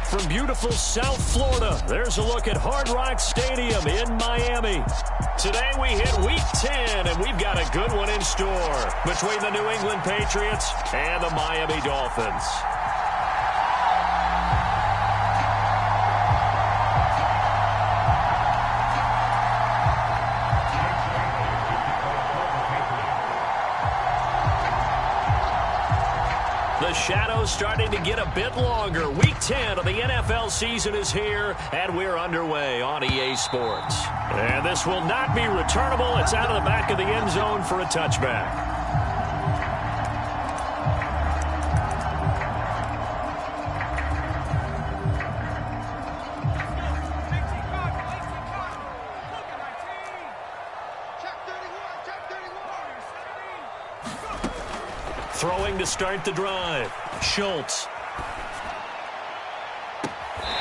from beautiful South Florida. There's a look at Hard Rock Stadium in Miami. Today we hit Week 10, and we've got a good one in store between the New England Patriots and the Miami Dolphins. The shadow's starting to get a bit longer. Week 10 of the NFL season is here, and we're underway on EA Sports. And this will not be returnable. It's out of the back of the end zone for a touchback. Throwing to start the drive. Schultz.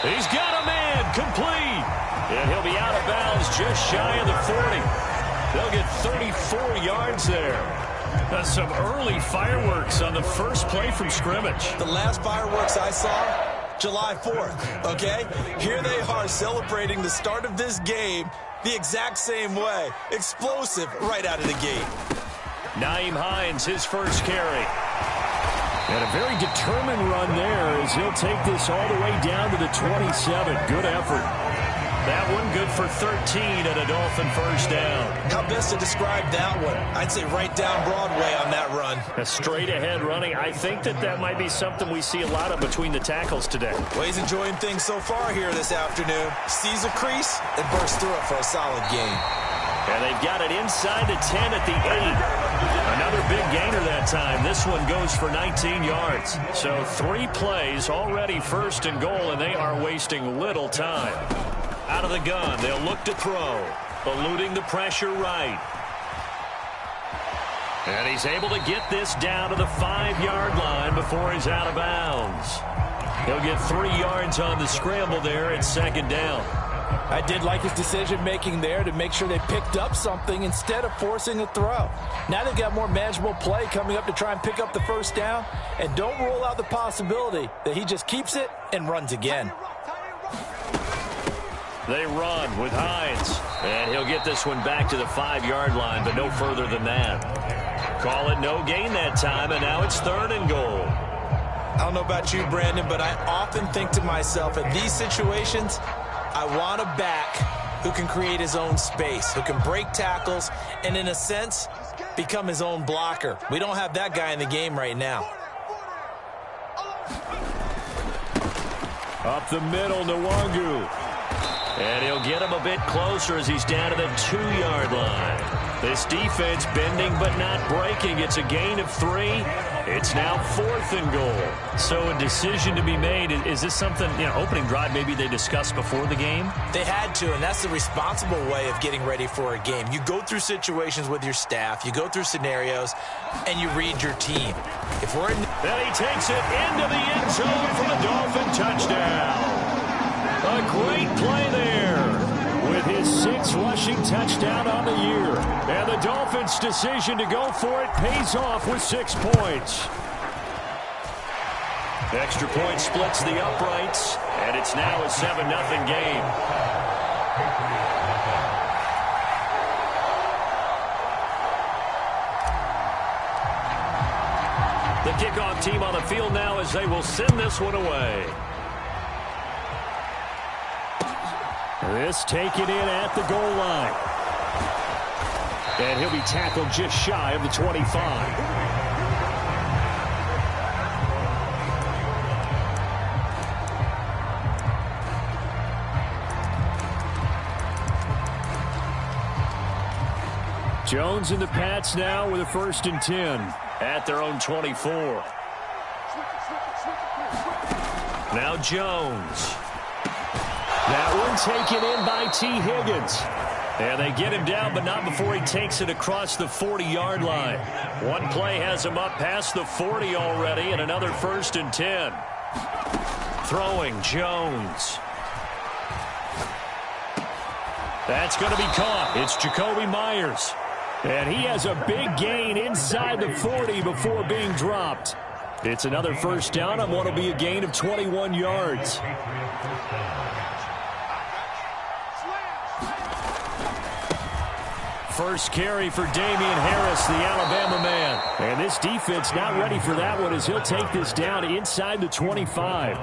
He's got a man complete. And he'll be out of bounds just shy of the 40. They'll get 34 yards there. That's some early fireworks on the first play from scrimmage. The last fireworks I saw, July 4th, okay? Here they are celebrating the start of this game the exact same way. Explosive right out of the gate. Nyheim Hines, his first carry. And a very determined run there as he'll take this all the way down to the 27. Good effort. That one good for 13 and a Dolphin first down. How best to describe that one? I'd say right down Broadway on that run. A straight ahead running. I think that might be something we see a lot of between the tackles today. Well, he's enjoying things so far here this afternoon. Sees a crease and bursts through it for a solid gain. And they've got it inside the 10 at the 8. Another big gainer that time. This one goes for 19 yards. So 3 plays already first and goal, and they are wasting little time. Out of the gun, they'll look to throw. Eluding the pressure right. And he's able to get this down to the 5-yard line before he's out of bounds. He'll get 3 yards on the scramble there at second down. I did like his decision-making there to make sure they picked up something instead of forcing a throw. Now they've got more manageable play coming up to try and pick up the first down, and don't rule out the possibility that he just keeps it and runs again. They run with Hines, and he'll get this one back to the 5-yard line, but no further than that. Call it no gain that time, and now it's 3rd and goal. I don't know about you, Brandon, but I often think to myself, in these situations, I want a back who can create his own space, who can break tackles, and in a sense, become his own blocker. We don't have that guy in the game right now. Up the middle, Nwangu. And he'll get him a bit closer as he's down to the 2-yard line. This defense bending but not breaking. It's a gain of 3. It's now 4th and goal. So a decision to be made. Is this something, opening drive maybe they discussed before the game? They had to, and that's the responsible way of getting ready for a game. You go through situations with your staff. You go through scenarios, and you read your team. If we're in... Then he takes it into the end zone for the Dolphin touchdown. A great play there with his 6th rushing touchdown on the year. And the Dolphins' decision to go for it pays off with 6 points. Extra point splits the uprights, and it's now a 7-0 game. The kickoff team on the field now as they will send this one away. This taken in at the goal line. And he'll be tackled just shy of the 25. Jones and the Pats now with a 1st and 10 at their own 24. Now Jones. That one taken in by T. Higgins. And they get him down, but not before he takes it across the 40-yard line. One play has him up past the 40 already, and another 1st and 10. Throwing Jones. That's going to be caught. It's Jakobi Meyers. And he has a big gain inside the 40 before being dropped. It's another first down on what will be a gain of 21 yards. First carry for Damian Harris, the Alabama man. And this defense not ready for that one as he'll take this down inside the 25.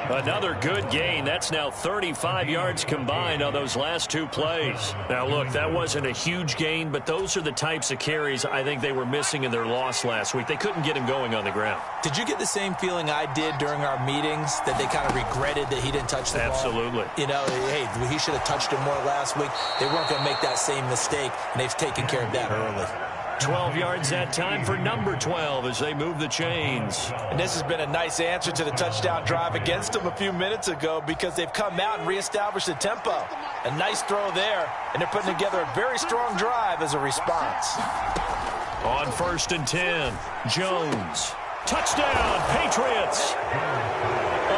Another good gain. That's now 35 yards combined on those last two plays. Now, look, that wasn't a huge gain, but those are the types of carries I think they were missing in their loss last week. They couldn't get him going on the ground. Did you get the same feeling I did during our meetings, that they kind of regretted that he didn't touch the ball? Absolutely. You know, hey, he should have touched it more last week. They weren't going to make that same mistake, and they've taken care of that early. 12 yards that time for number 12 as they move the chains. And this has been a nice answer to the touchdown drive against them a few minutes ago, because they've come out and reestablished the tempo. A nice throw there, and they're putting together a very strong drive as a response. On 1st and 10, Jones. Touchdown, Patriots.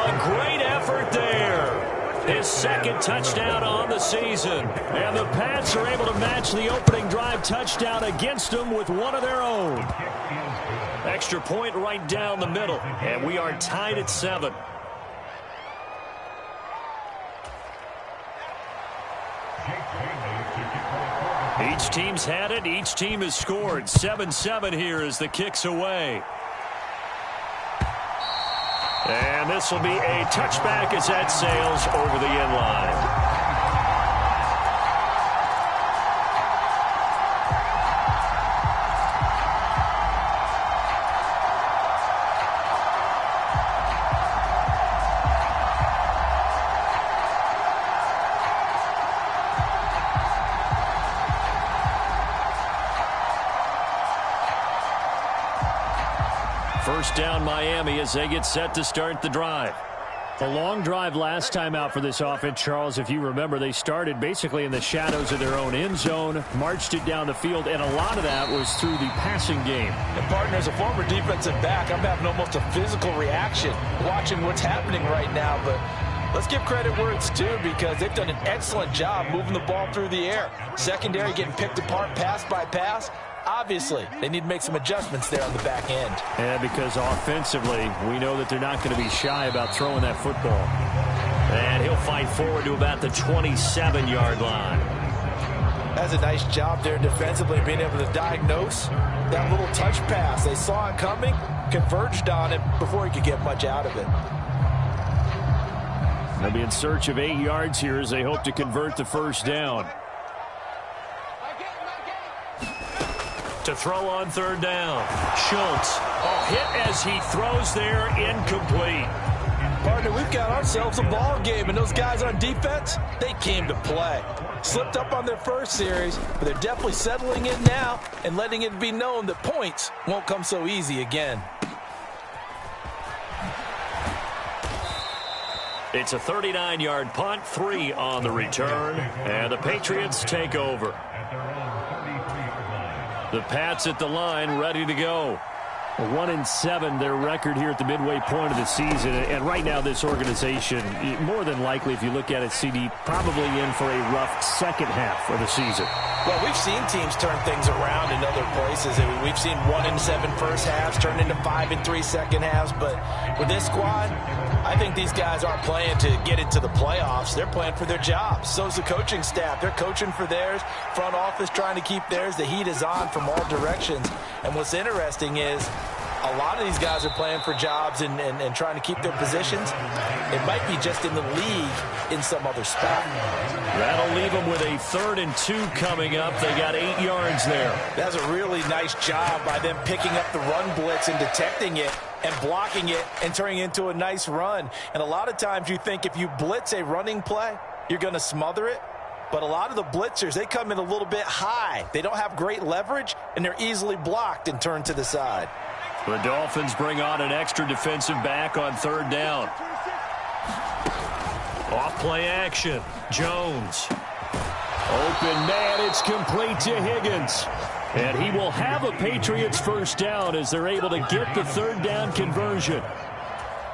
A great effort there. His second touchdown on the season. And the Pats are able to match the opening drive touchdown against them with one of their own. Extra point right down the middle. And we are tied at 7. Each team's had it. Each team has scored. 7-7 here as the kick's away. And this will be a touchback as that sails over the end line. First down Miami as they get set to start the drive. A long drive last time out for this offense, Charles. If you remember, they started basically in the shadows of their own end zone, marched it down the field, and a lot of that was through the passing game. And partner, as a former defensive back, I'm having almost a physical reaction watching what's happening right now. But let's give credit where it's due, because they've done an excellent job moving the ball through the air. Secondary getting picked apart pass by pass. Obviously, they need to make some adjustments there on the back end. Yeah, because offensively, we know that they're not going to be shy about throwing that football. And he'll fight forward to about the 27-yard line. That's a nice job there defensively, being able to diagnose that little touch pass. They saw it coming, converged on it before he could get much out of it. They'll be in search of 8 yards here as they hope to convert the first down. To throw on third down. Schultz. Hit as he throws there, incomplete. Partner, we've got ourselves a ball game, and those guys on defense, they came to play. Slipped up on their first series, but they're definitely settling in now and letting it be known that points won't come so easy again. It's a 39-yard punt, 3 on the return, and the Patriots take over. The Pats at the line, ready to go. 1-7, their record here at the midway point of the season. And right now, this organization, more than likely, if you look at it, CD, probably in for a rough second half of the season. Well, we've seen teams turn things around in other places. I mean, we've seen 1-7 first halves turn into 5-3 second halves. But with this squad, I think these guys aren't playing to get into the playoffs. They're playing for their jobs. So's the coaching staff. They're coaching for theirs. Front office trying to keep theirs. The heat is on from all directions. And what's interesting is a lot of these guys are playing for jobs and trying to keep their positions. It might be just in the league in some other spot. That'll leave them with a 3rd and 2 coming up. They got 8 yards there. That's a really nice job by them picking up the run blitz and detecting it and blocking it and turning it into a nice run. And a lot of times you think if you blitz a running play, you're going to smother it. But a lot of the blitzers, they come in a little bit high. They don't have great leverage, and they're easily blocked and turned to the side. The Dolphins bring on an extra defensive back on 3rd down. Off play action. Jones. Open man, it's complete to Higgins. And he will have a Patriots first down as they're able to get the 3rd down conversion.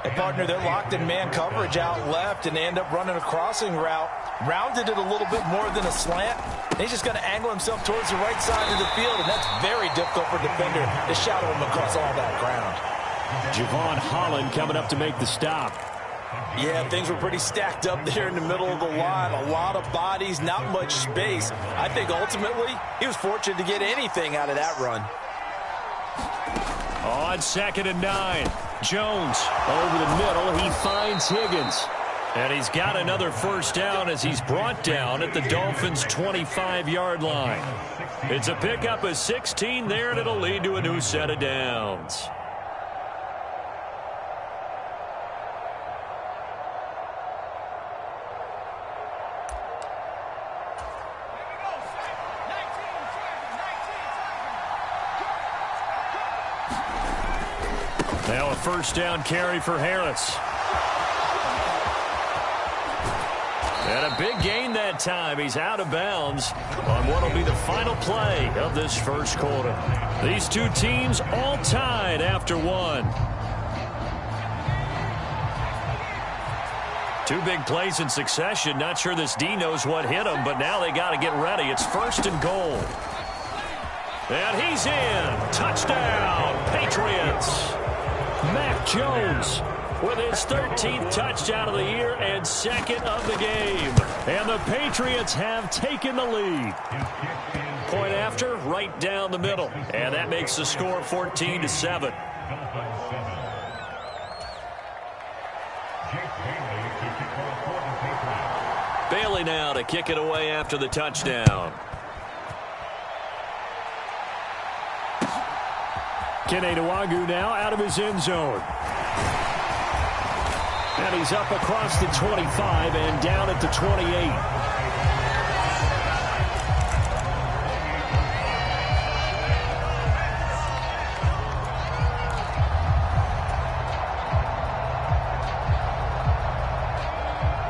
And partner, they're locked in man coverage out left, and they end up running a crossing route. Rounded it a little bit more than a slant. He's just going to angle himself towards the right side of the field, and that's very difficult for a defender to shadow him across all that ground. Javon Holland coming up to make the stop. Yeah, things were pretty stacked up there in the middle of the line. A lot of bodies, not much space. I think ultimately he was fortunate to get anything out of that run. On 2nd and 9, Jones over the middle. He finds Higgins. And he's got another first down as he's brought down at the Dolphins' 25-yard line. It's a pickup of 16 there, and it'll lead to a new set of downs. Now a first down carry for Harris. And a big gain that time. He's out of bounds on what will be the final play of this first quarter. These two teams all tied after one. Two big plays in succession. Not sure this D knows what hit him, but now they got to get ready. It's 1st and goal. And he's in. Touchdown, Patriots. Mac Jones with his 13th touchdown of the year and 2nd of the game. And the Patriots have taken the lead. Point after, right down the middle. And that makes the score 14-7. Bailey now to kick it away after the touchdown. Kene Nwangwu now out of his end zone. And he's up across the 25 and down at the 28.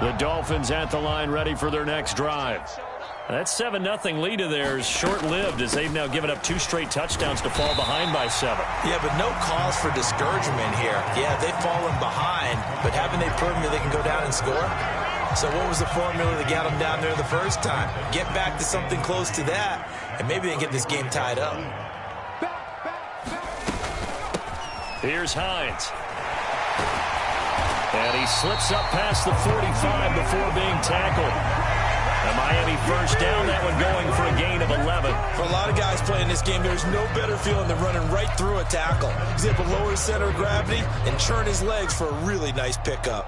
The Dolphins at the line ready for their next drive. That 7-0 lead of theirs short-lived as they've now given up 2 straight touchdowns to fall behind by 7. Yeah, but no cause for discouragement here. Yeah, they've fallen behind, but haven't they proven that they can go down and score? So what was the formula that got them down there the first time? Get back to something close to that, and maybe they can get this game tied up. Here's Hines. And he slips up past the 45 before being tackled. A Miami first down, that one going for a gain of 11. For a lot of guys playing this game, there's no better feeling than running right through a tackle. He's able to lower his center of gravity and churn his legs for a really nice pickup.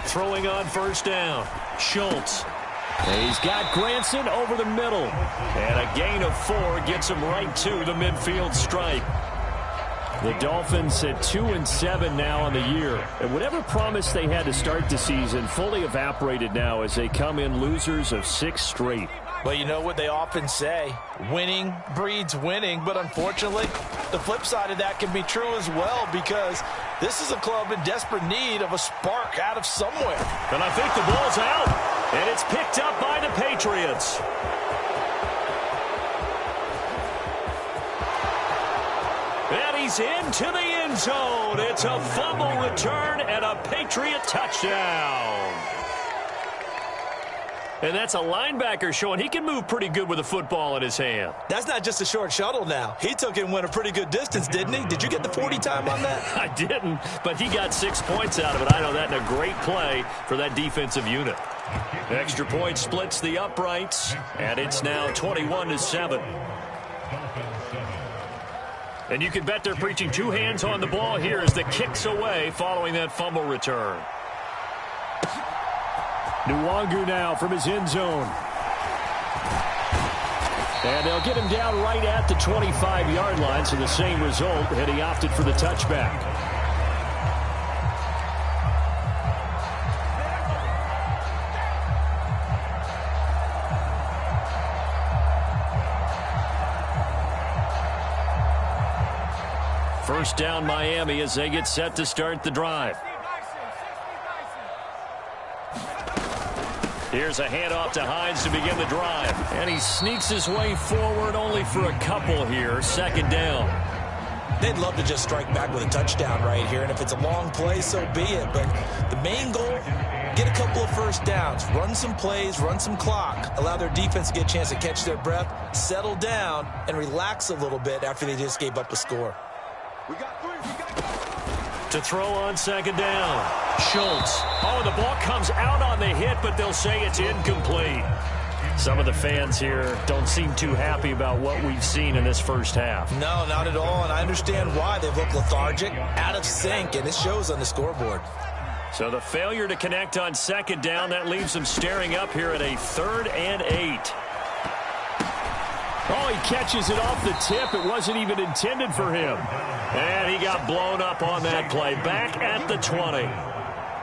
Throwing on first down, Schultz. He's got Granson over the middle. And a gain of 4 gets him right to the midfield stripe. The Dolphins at 2-7 now on the year. And whatever promise they had to start the season fully evaporated now as they come in losers of 6 straight. Well, you know what they often say, winning breeds winning. But unfortunately, the flip side of that can be true as well, because this is a club in desperate need of a spark out of somewhere. And I think the ball's out. And it's picked up by the Patriots. And he's into the end zone. It's a fumble return and a Patriot touchdown. And that's a linebacker showing he can move pretty good with a football in his hand. That's not just a short shuttle now. He took it and went a pretty good distance, didn't he? Did you get the 40 time on that? I didn't, but he got 6 points out of it. I know that in a great play for that defensive unit. Extra point splits the uprights, and it's now 21-7. And you can bet they're preaching 2 hands on the ball here as the kick's away following that fumble return. Nwangwu now from his end zone. And they'll get him down right at the 25-yard line, so the same result had he opted for the touchback. First down Miami as they get set to start the drive. Here's a handoff to Hines to begin the drive. And he sneaks his way forward only for a couple here. Second down. They'd love to just strike back with a touchdown right here. And if it's a long play, so be it. But the main goal, get a couple of first downs, run some plays, run some clock, allow their defense to get a chance to catch their breath, settle down, and relax a little bit after they just gave up a score. To throw on second down, Schultz. Oh, the ball comes out on the hit, but they'll say it's incomplete. Some of the fans here don't seem too happy about what we've seen in this first half. No, not at all, and I understand why. They've looked lethargic, out of sync, and it shows on the scoreboard. So the failure to connect on second down, that leaves them staring up here at a 3rd and 8. Oh, he catches it off the tip. It wasn't even intended for him. And he got blown up on that play. Back at the 20.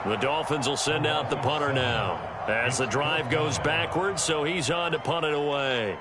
The Dolphins will send out the punter now as the drive goes backwards, so he's on to punt it away.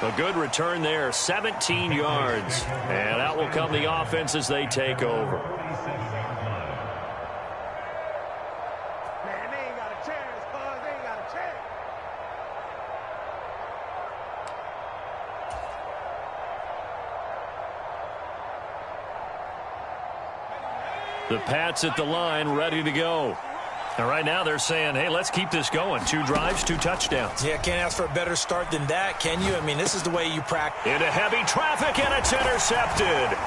A good return there, 17 yards. And out will come the offense as they take over. Man, they ain't got a chance, cuz. They ain't got a chance. The Pats at the line, ready to go. And right now they're saying, hey, let's keep this going. 2 drives, 2 touchdowns. Yeah, can't ask for a better start than that, can you? I mean, this is the way you practice. Into heavy traffic, and it's intercepted.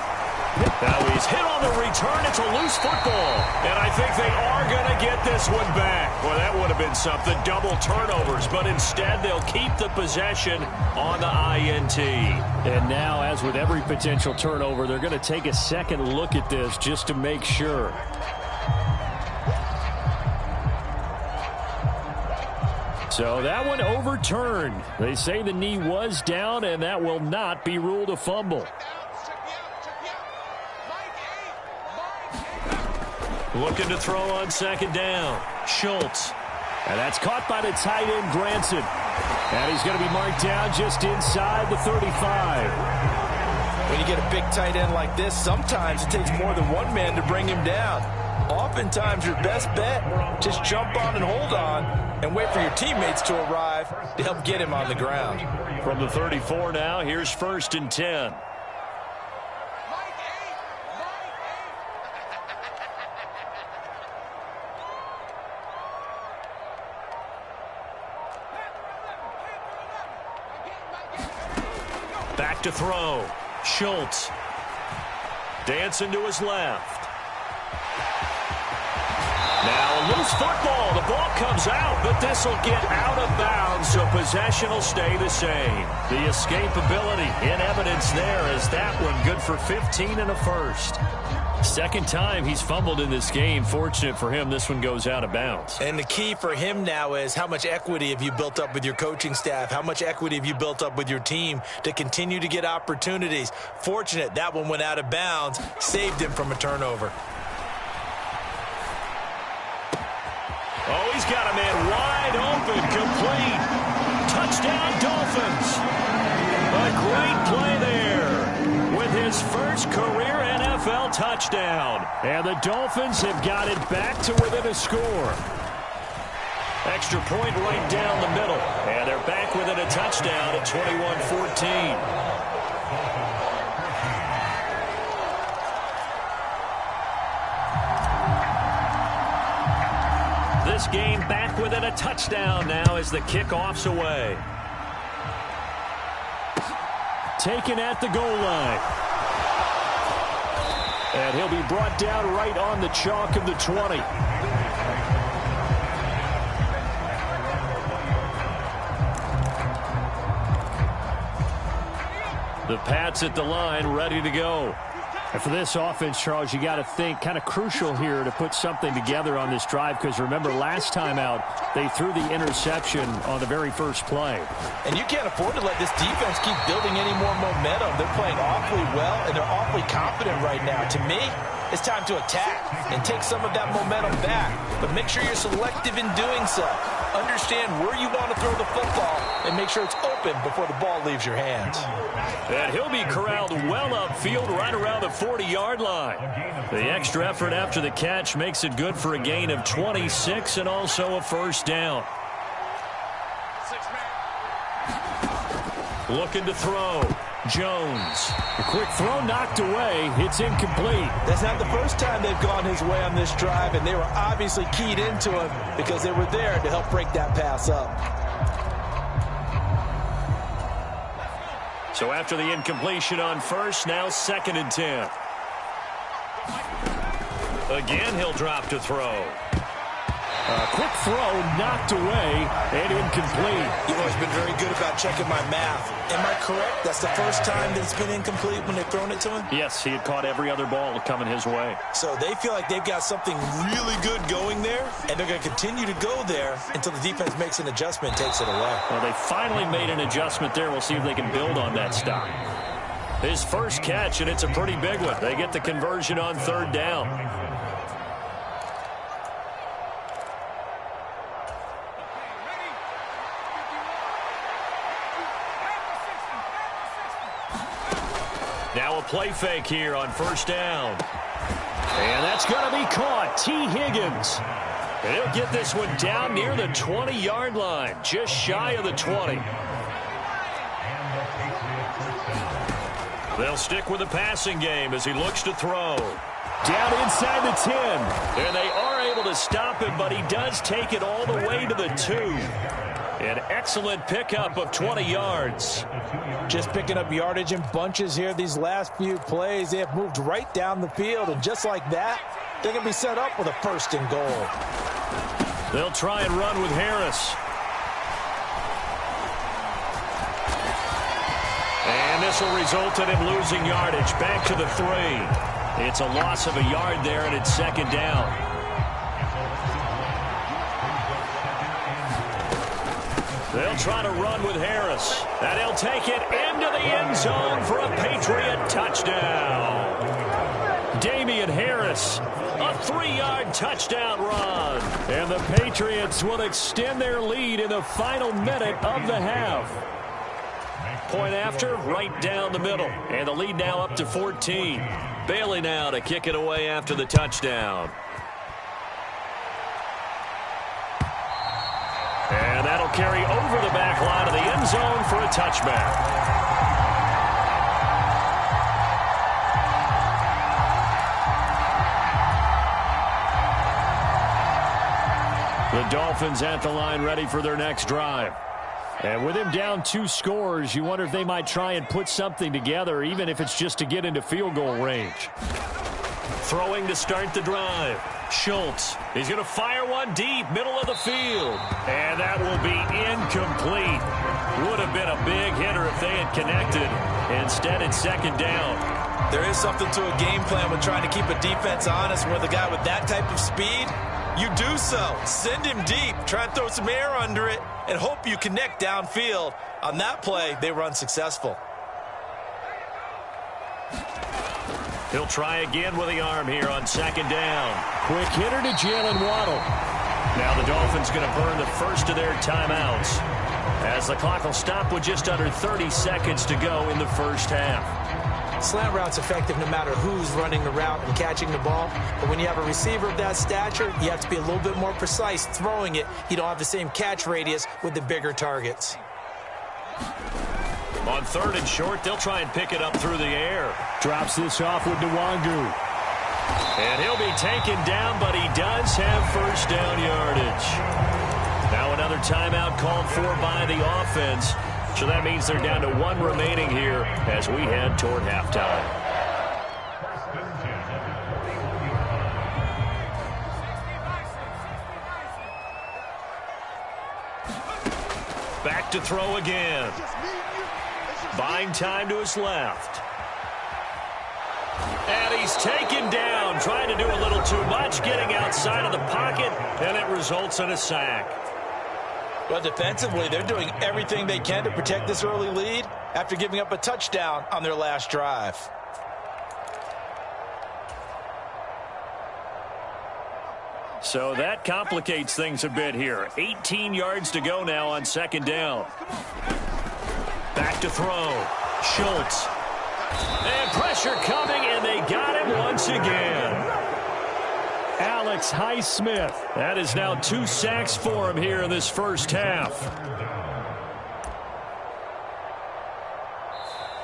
Now he's hit on the return. It's a loose football. And I think they are going to get this one back. Well, that would have been something. Double turnovers. But instead, they'll keep the possession on the INT. And now, as with every potential turnover, they're going to take a second look at this just to make sure. So that one overturned. They say the knee was down, and that will not be ruled a fumble. Looking to throw on second down. Schultz. And that's caught by the tight end, Granson. And he's going to be marked down just inside the 35. When you get a big tight end like this, sometimes it takes more than one man to bring him down. Oftentimes, your best bet, just jump on and hold on and wait for your teammates to arrive to help get him on the ground. From the 34 now, here's 1st and 10. Back to throw. Schultz. Dancing to his left. Now a loose football. The ball comes out, but this will get out of bounds, so possession will stay the same. The escapability in evidence there as that one good for 15 and a first. Second time he's fumbled in this game. Fortunate for him, this one goes out of bounds. And the key for him now is how much equity have you built up with your coaching staff? How much equity have you built up with your team to continue to get opportunities? Fortunate that one went out of bounds, saved him from a turnover. Oh, he's got a man wide open, complete. Touchdown, Dolphins. A great play there with his first career NFL touchdown. And the Dolphins have got it back to within a score. Extra point right down the middle. And they're back within a touchdown at 21-14. This game back within a touchdown now as the kickoff's away. Taken at the goal line. And he'll be brought down right on the chalk of the 20. The Pats at the line, ready to go. And for this offense, Charles, you got to think kind of crucial here to put something together on this drive, because remember last time out they threw the interception on the very first play. And you can't afford to let this defense keep building any more momentum. They're playing awfully well, and they're awfully confident right now. To me, it's time to attack and take some of that momentum back. But make sure you're selective in doing so. Understand where you want to throw the football and make sure it's open before the ball leaves your hands. And he'll be corralled well upfield right around the 40-yard line. The extra effort after the catch makes it good for a gain of 26 and also a first down. Looking to throw. Jones. A quick throw knocked away. It's incomplete. That's not the first time they've gone his way on this drive, and they were obviously keyed into him because they were there to help break that pass up. So after the incompletion on first, now 2nd and 10. Again, he'll drop to throw. A quick throw knocked away and incomplete. You've always been very good about checking my math. Am I correct? That's the first time that it's been incomplete when they've thrown it to him? Yes, he had caught every other ball coming his way. So they feel like they've got something really good going there, and they're going to continue to go there until the defense makes an adjustment and takes it away. Well, they finally made an adjustment there. We'll see if they can build on that stop. His first catch, and it's a pretty big one. They get the conversion on 3rd down. Now a play fake here on 1st down. And that's going to be caught. T. Higgins. And he'll get this one down near the 20-yard line, just shy of the 20. They'll stick with the passing game as he looks to throw. Down inside the 10. And they are able to stop him, but he does take it all the way to the 2. An excellent pickup of 20 yards. Just picking up yardage in bunches here these last few plays. They have moved right down the field, and just like that, they're going to be set up with a 1st and goal. They'll try and run with Harris. And this will result in him losing yardage. Back to the 3. It's a loss of a yard there, and it's 2nd down. They'll try to run with Harris. And he'll take it into the end zone for a Patriot touchdown. Damian Harris, a 3-yard touchdown run. And the Patriots will extend their lead in the final minute of the half. Point after, right down the middle. And the lead now up to 14. Bailey now to kick it away after the touchdown. And that'll carry over the back line of the end zone for a touchback. The Dolphins at the line ready for their next drive. And with him down 2 scores, you wonder if they might try and put something together, even if it's just to get into field goal range. Throwing to start the drive. Schultz. He's going to fire one deep, middle of the field. And that will be incomplete. Would have been a big hitter if they had connected. Instead, it's 2nd down. There is something to a game plan with trying to keep a defense honest. With a guy with that type of speed, you do so. Send him deep. Try and throw some air under it and hope you connect downfield. On that play, they were unsuccessful. He'll try again with the arm here on 2nd down. Quick hitter to Jalen Waddle. Now the Dolphins going to burn the first of their timeouts as the clock will stop with just under 30 seconds to go in the first half. Slant route's effective no matter who's running the route and catching the ball. But when you have a receiver of that stature, you have to be a little bit more precise throwing it. You don't have the same catch radius with the bigger targets. On 3rd and short, they'll try and pick it up through the air. Drops this off with Nwangu. And he'll be taken down, but he does have 1st down yardage. Now another timeout called for by the offense. So that means they're down to 1 remaining here as we head toward halftime. Back to throw again. Buying time to his left. And he's taken down, trying to do a little too much, getting outside of the pocket, and it results in a sack. Well, defensively, they're doing everything they can to protect this early lead after giving up a touchdown on their last drive. So that complicates things a bit here. 18 yards to go now on second down. Back to throw. Schultz. And pressure coming, and they got him once again. Alex Highsmith. That is now 2 sacks for him here in this first half.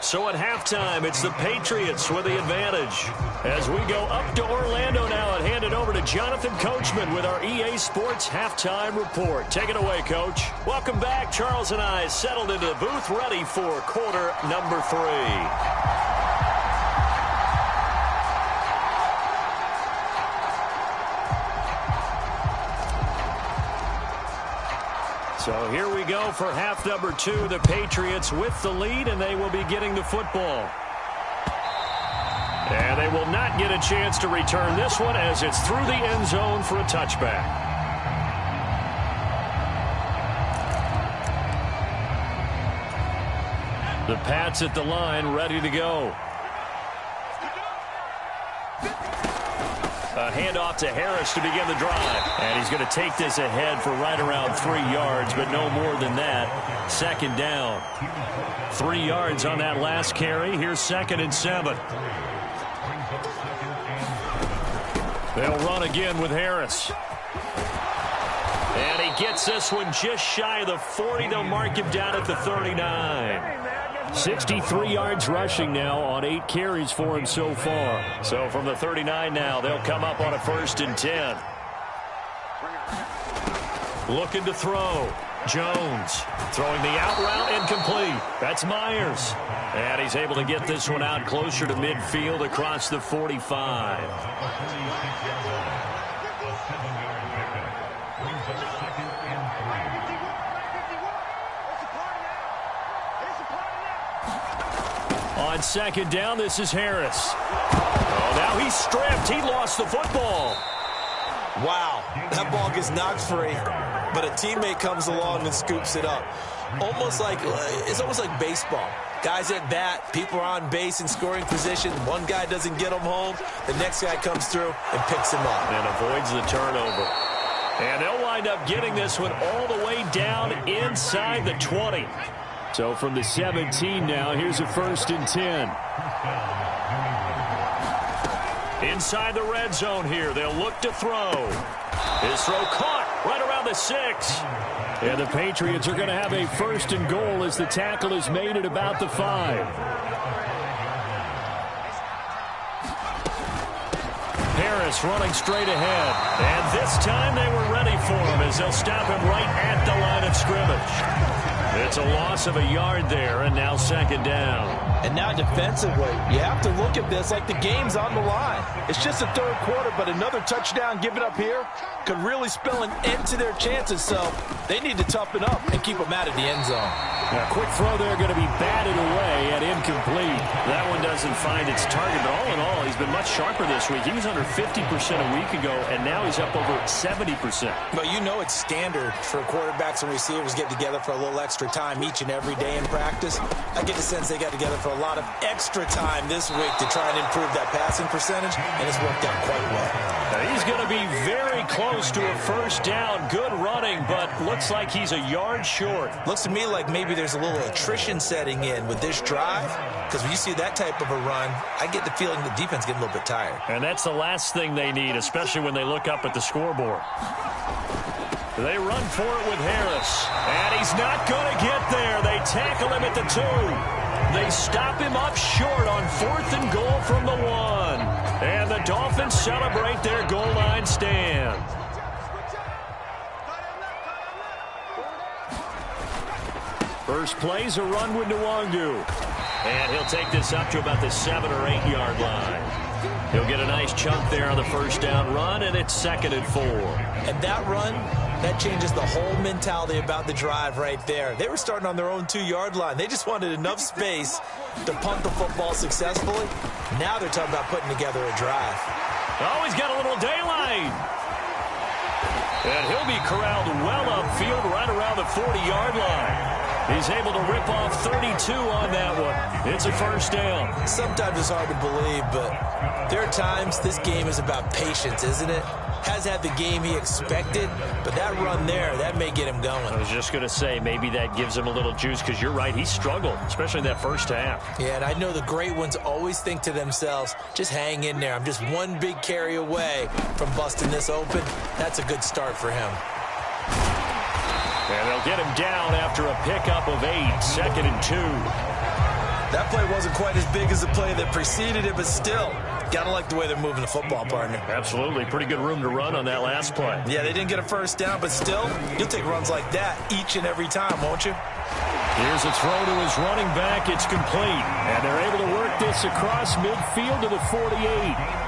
So at halftime, it's the Patriots with the advantage. As we go up to Orlando now and hand it over to Jonathan Coachman with our EA Sports Halftime Report. Take it away, Coach. Welcome back. Charles and I settled into the booth ready for quarter number 3. So here we go for half number 2. The Patriots with the lead, and they will be getting the football. And they will not get a chance to return this one as it's through the end zone for a touchback. The Pats at the line, ready to go. A handoff to Harris to begin the drive. And he's going to take this ahead for right around 3 yards, but no more than that. Second down. 3 yards on that last carry. Here's 2nd and 7. They'll run again with Harris. And he gets this one just shy of the 40. They'll mark him down at the 39. 63 yards rushing now on 8 carries for him so far. So from the 39 now, they'll come up on a 1st and 10. Looking to throw. Jones throwing the out route incomplete. That's Myers. And he's able to get this one out closer to midfield across the 45. On second down, this is Harris. Oh, now he's stripped. He lost the football. Wow, that ball gets knocked free, but a teammate comes along and scoops it up. It's almost like baseball. Guys at bat, people are on base in scoring position. One guy doesn't get him home. The next guy comes through and picks him up. And avoids the turnover. And they'll wind up getting this one all the way down inside the 20. So from the 17 now, here's a 1st and 10. Inside the red zone here, they'll look to throw. His throw caught right around the 6. And the Patriots are going to have a 1st and goal as the tackle is made at about the 5. Harris running straight ahead. And this time they were ready for him as they'll stop him right at the line of scrimmage. It's a loss of a yard there, and now 2nd down. And now defensively, you have to look at this like the game's on the line. It's just the 3rd quarter, but another touchdown given up here could really spell an end to their chances, so they need to toughen up and keep them out of the end zone. Now, quick throw there going to be batted away at incomplete. That one doesn't find its target, but all in all, he's been much sharper this week. He was under 50% a week ago, and now he's up over 70%. But you know it's standard for quarterbacks and receivers get together for a little extra time each and every day in practice. I get the sense they got together for a lot of extra time this week to try and improve that passing percentage, and it's worked out quite well. Now he's going to be very close to a 1st down. Good running, but looks like he's a yard short. Looks to me like maybe there's a little attrition setting in with this drive, because when you see that type of a run, I get the feeling the defense getting a little bit tired. And that's the last thing they need, especially when they look up at the scoreboard. They run for it with Harris. And he's not going to get there. They tackle him at the 2. They stop him up short on 4th and goal from the 1. And the Dolphins celebrate their goal line stand. First play's a run with Nwangu. And he'll take this up to about the 7 or 8 yard line. He'll get a nice chunk there on the 1st down run, and it's 2nd and 4. And that run, that changes the whole mentality about the drive right there. They were starting on their own 2-yard line. They just wanted enough space to punt the football successfully. Now they're talking about putting together a drive. Oh, he's got a little daylight. And he'll be corralled well upfield right around the 40-yard line. He's able to rip off 32 on that one. It's a 1st down. Sometimes it's hard to believe, but there are times this game is about patience, isn't it? has had the game he expected, but that run there, that may get him going. I was just going to say, maybe that gives him a little juice, because you're right, he struggled, especially in that first half. Yeah, and I know the great ones always think to themselves, just hang in there. I'm just one big carry away from busting this open. That's a good start for him. And they'll get him down after a pickup of 8, 2nd and 2. That play wasn't quite as big as the play that preceded it, but still, gotta like the way they're moving the football, partner. Absolutely. Pretty good room to run on that last play. Yeah, they didn't get a first down, but still, you'll take runs like that each and every time, won't you? Here's a throw to his running back. It's complete. And they're able to work this across midfield to the 48.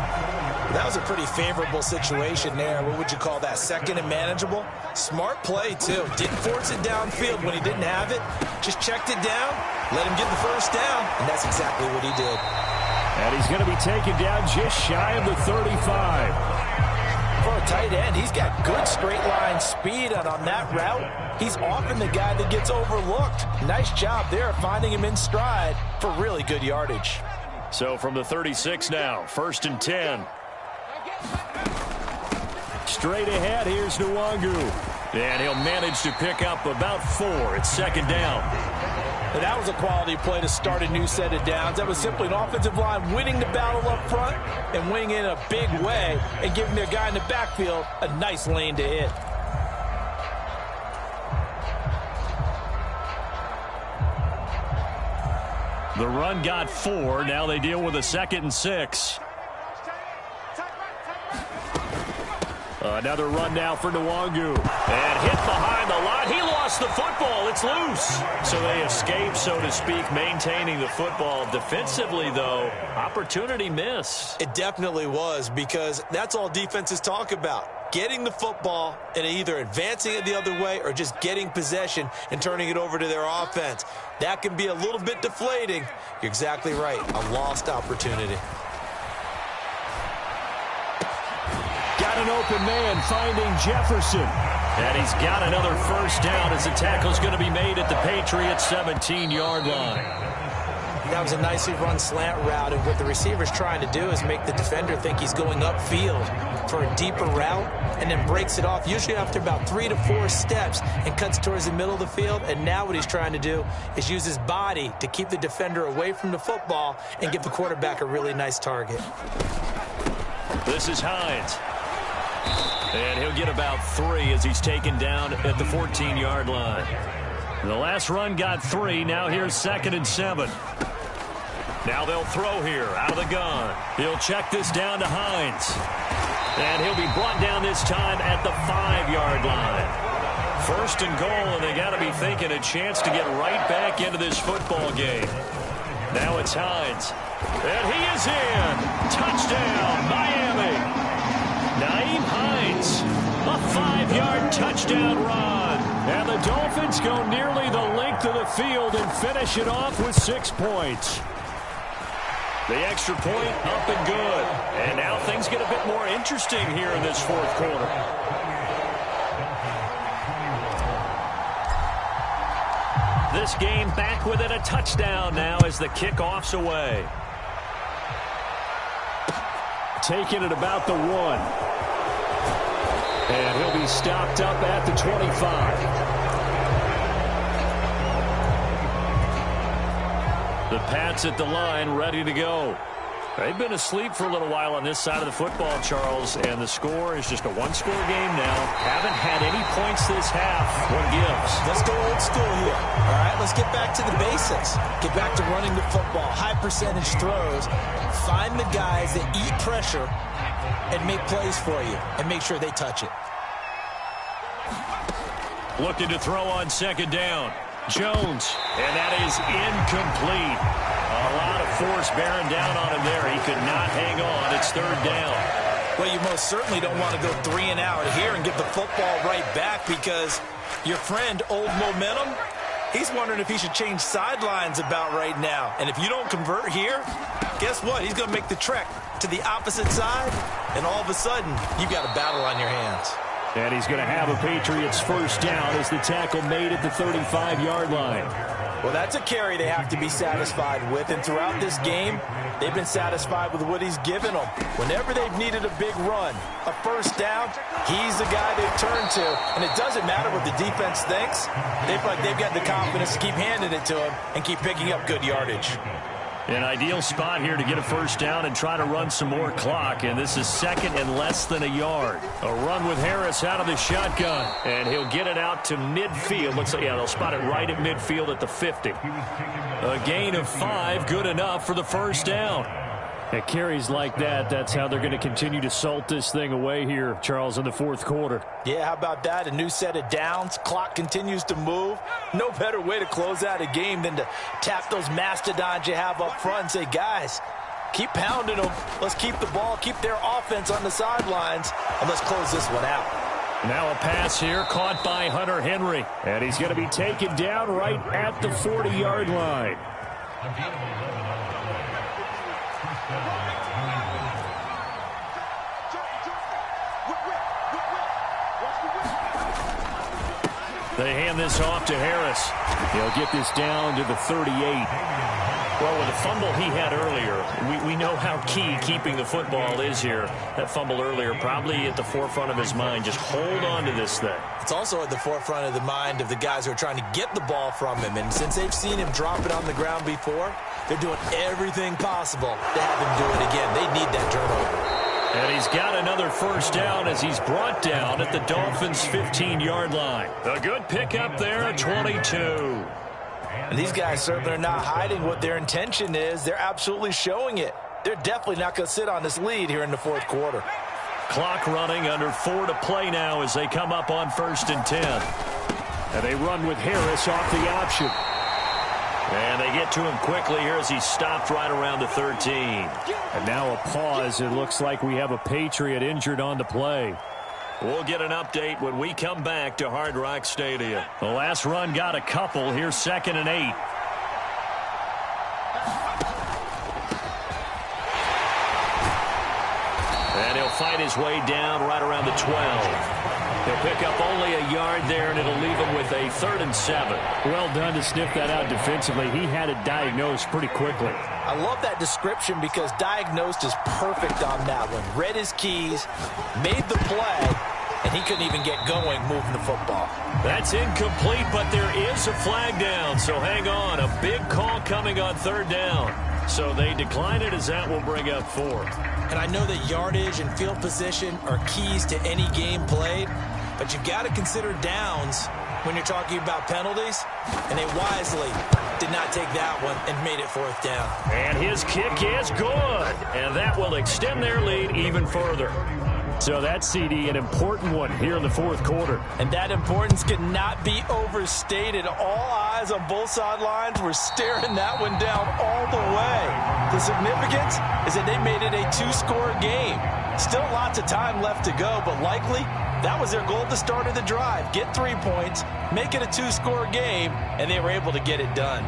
That was a pretty favorable situation there. What would you call that? Second and manageable? Smart play, too. Didn't force it downfield when he didn't have it. Just checked it down, let him get the first down, and that's exactly what he did. And he's going to be taken down just shy of the 35. For a tight end, he's got good straight line speed, and on that route, he's often the guy that gets overlooked. Nice job there finding him in stride for really good yardage. So from the 36 now, 1st and 10. Straight ahead, here's Nwangu. And he'll manage to pick up about 4. It's 2nd down. And that was a quality play to start a new set of downs. That was simply an offensive line winning the battle up front and winning in a big way and giving their guy in the backfield a nice lane to hit. The run got 4. Now they deal with a 2nd and 6. Another run now for Nwangu. And hit behind the line. He lost the football. It's loose. So they escape, so to speak, maintaining the football. Defensively, though, opportunity miss. It definitely was, because that's all defenses talk about. Getting the football and either advancing it the other way or just getting possession and turning it over to their offense. That can be a little bit deflating. You're exactly right. A lost opportunity. Got an open man finding Jefferson. And he's got another first down as the tackle's going to be made at the Patriots' 17-yard line. That was a nicely run slant route, and what the receiver's trying to do is make the defender think he's going upfield for a deeper route and then breaks it off, usually after about 3 to 4 steps, and cuts towards the middle of the field. And now what he's trying to do is use his body to keep the defender away from the football and give the quarterback a really nice target. This is Hines. And he'll get about 3 as he's taken down at the 14-yard line. The last run got 3. Now here's 2nd and 7. Now they'll throw here out of the gun. He'll check this down to Hines. And he'll be brought down this time at the 5-yard line. 1st and goal, and they got to be thinking a chance to get right back into this football game. Now it's Hines. And he is in. Touchdown, Miami. Nyheim Hines, a 5-yard touchdown run. And the Dolphins go nearly the length of the field and finish it off with 6 points. The extra point up and good. And now things get a bit more interesting here in this 4th quarter. This game back within a touchdown now as the kickoff's away. Taking it about the 1. And he'll be stopped up at the 25. The Pats at the line, ready to go. They've been asleep for a little while on this side of the football, Charles, and the score is just a 1-score game now. Haven't had any points this half. What gives? Let's go old school here. All right, let's get back to the basics. Get back to running the football, high percentage throws. Find the guys that eat pressure and make plays for you, and make sure they touch it. Looking to throw on 2nd down. Jones, and that is incomplete. A lot of force bearing down on him there. He could not hang on. It's 3rd down. Well, you most certainly don't want to go 3 and out here and give the football right back, because your friend, Old Momentum, he's wondering if he should change sidelines about right now. And if you don't convert here, guess what? He's going to make the trek to the opposite side, and all of a sudden, you've got a battle on your hands. And he's going to have a Patriots first down as the tackle made at the 35-yard line. Well, that's a carry they have to be satisfied with, and throughout this game, they've been satisfied with what he's given them. Whenever they've needed a big run, a first down, he's the guy they've turned to, and it doesn't matter what the defense thinks. They feel like they've got the confidence to keep handing it to him and keep picking up good yardage. An ideal spot here to get a first down and try to run some more clock, and this is second and less than a yard. A run with Harris out of the shotgun, and he'll get it out to midfield. Looks like, yeah, they'll spot it right at midfield at the 50. A gain of 5, good enough for the first down. At carries like that, that's how they're going to continue to salt this thing away here, Charles, in the fourth quarter. Yeah, how about that? A new set of downs. Clock continues to move. No better way to close out a game than to tap those mastodons you have up front and say, guys, keep pounding them. Let's keep the ball, keep their offense on the sidelines, and let's close this one out. Now a pass here caught by Hunter Henry, and he's going to be taken down right at the 40-yard line. They hand this off to Harris. He'll get this down to the 38. Well, with the fumble he had earlier, we know how key keeping the football is here. That fumble earlier probably at the forefront of his mind. Just hold on to this thing. It's also at the forefront of the mind of the guys who are trying to get the ball from him. And since they've seen him drop it on the ground before, they're doing everything possible to have him do it again. They need that turnover. And he's got another first down as he's brought down at the Dolphins' 15-yard line. A good pickup there at 22. And these guys certainly are not hiding what their intention is. They're absolutely showing it. They're definitely not going to sit on this lead here in the fourth quarter. Clock running, under 4 to play now as they come up on 1st and 10. And they run with Harris off the option. And they get to him quickly here as he stopped right around the 13. And now a pause. It looks like we have a Patriot injured on the play. We'll get an update when we come back to Hard Rock Stadium. The last run got a couple. Here's 2nd and 8. And he'll fight his way down right around the 12. He'll pick up only a yard there, and it'll leave him with a 3rd and 7. Well done to sniff that out defensively. He had it diagnosed pretty quickly. I love that description because diagnosed is perfect on that one. Read his keys, made the play, and he couldn't even get going moving the football. That's incomplete, but there is a flag down, so hang on. A big call coming on 3rd down. So they decline it as that will bring up 4th. And I know that yardage and field position are keys to any game played, but you've got to consider downs when you're talking about penalties, and they wisely did not take that one and made it 4th down. And his kick is good, and that will extend their lead even further. So that's, CD, an important one here in the fourth quarter. And that importance cannot be overstated. All eyes on both sidelines were staring that one down all the way. The significance is that they made it a 2-score game. Still lots of time left to go, but likely that was their goal at the start of the drive. Get 3 points, make it a 2-score game, and they were able to get it done.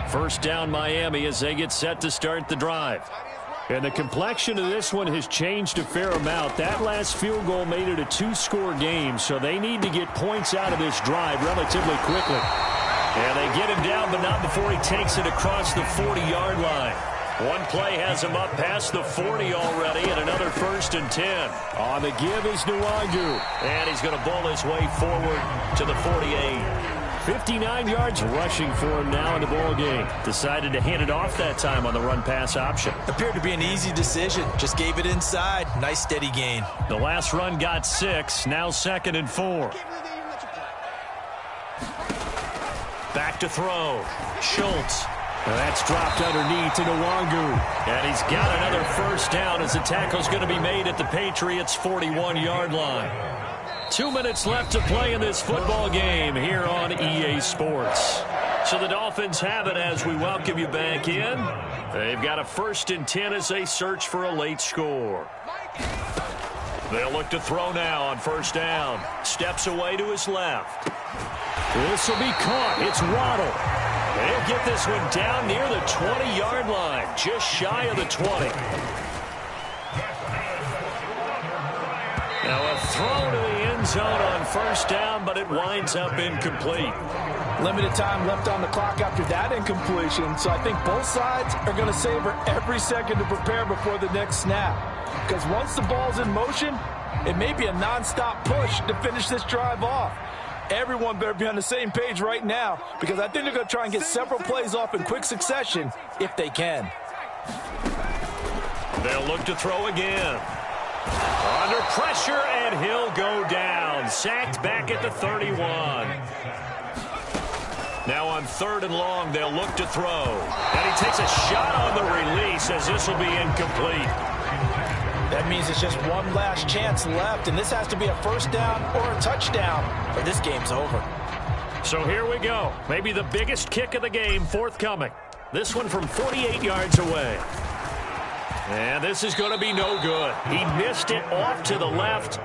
First down Miami as they get set to start the drive. And the complexion of this one has changed a fair amount. That last field goal made it a 2-score game, so they need to get points out of this drive relatively quickly. And they get him down, but not before he takes it across the 40-yard line. One play has him up past the 40 already, and another 1st and 10. On the give is Nwangu. And he's going to bowl his way forward to the 48. 59 yards rushing for him now in the ball game. Decided to hand it off that time on the run-pass option. Appeared to be an easy decision. Just gave it inside. Nice steady gain. The last run got 6. Now 2nd and 4. Back to throw. Schultz. That's dropped underneath to Nwangu. And he's got another first down as the tackle's going to be made at the Patriots' 41-yard line. 2 minutes left to play in this football game here on EA Sports. So the Dolphins have it as we welcome you back in. They've got a 1st and 10 as they search for a late score. They'll look to throw now on 1st down. Steps away to his left. This will be caught. It's Waddle. They'll get this one down near the 20-yard line, just shy of the 20. throw to the end zone on first down, but it winds up incomplete. Limited time left on the clock after that incompletion, so I think both sides are going to savor every second to prepare before the next snap. Because once the ball's in motion, it may be a nonstop push to finish this drive off. Everyone better be on the same page right now, because I think they're going to try and get several plays off in quick succession if they can. They'll look to throw again. Under pressure, and he'll go down. Sacked back at the 31. Now on 3rd and long, they'll look to throw. And he takes a shot on the release as this will be incomplete. That means it's just one last chance left, and this has to be a first down or a touchdown, or this game's over. So here we go. Maybe the biggest kick of the game forthcoming. This one from 48 yards away. And this is going to be no good. He missed it off to the left.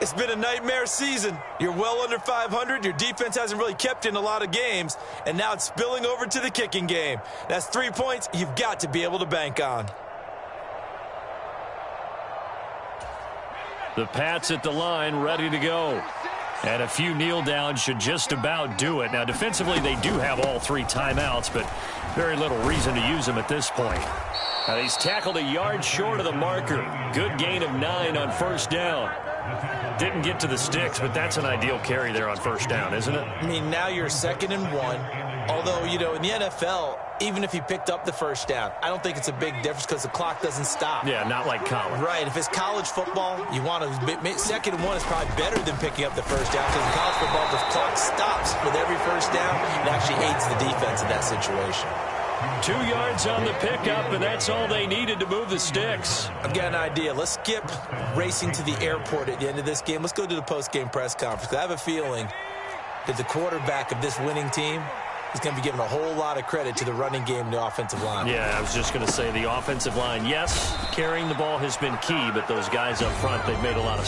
It's been a nightmare season. You're well under 500. Your defense hasn't really kept in a lot of games, and now it's spilling over to the kicking game. That's 3 points you've got to be able to bank on. The Pats at the line, ready to go. And a few kneel downs should just about do it. Now, defensively, they do have all 3 timeouts, but very little reason to use them at this point. Now, he's tackled a yard short of the marker. Good gain of 9 on first down. Didn't get to the sticks, but that's an ideal carry there on first down, isn't it? I mean, now you're 2nd and 1. Although, you know, in the NFL, even if he picked up the first down, I don't think it's a big difference because the clock doesn't stop. Yeah, not like college. Right. If it's college football, you want to 2nd and 1 is probably better than picking up the first down because in college football, the clock stops with every first down. It actually aids the defense in that situation. 2 yards on the pickup, and that's all they needed to move the sticks. I've got an idea. Let's skip racing to the airport at the end of this game. Let's go to the post-game press conference. I have a feeling that the quarterback of this winning team is going to be giving a whole lot of credit to the running game and the offensive line. Yeah, I was just going to say the offensive line, yes, carrying the ball has been key, but those guys up front, they've made a lot of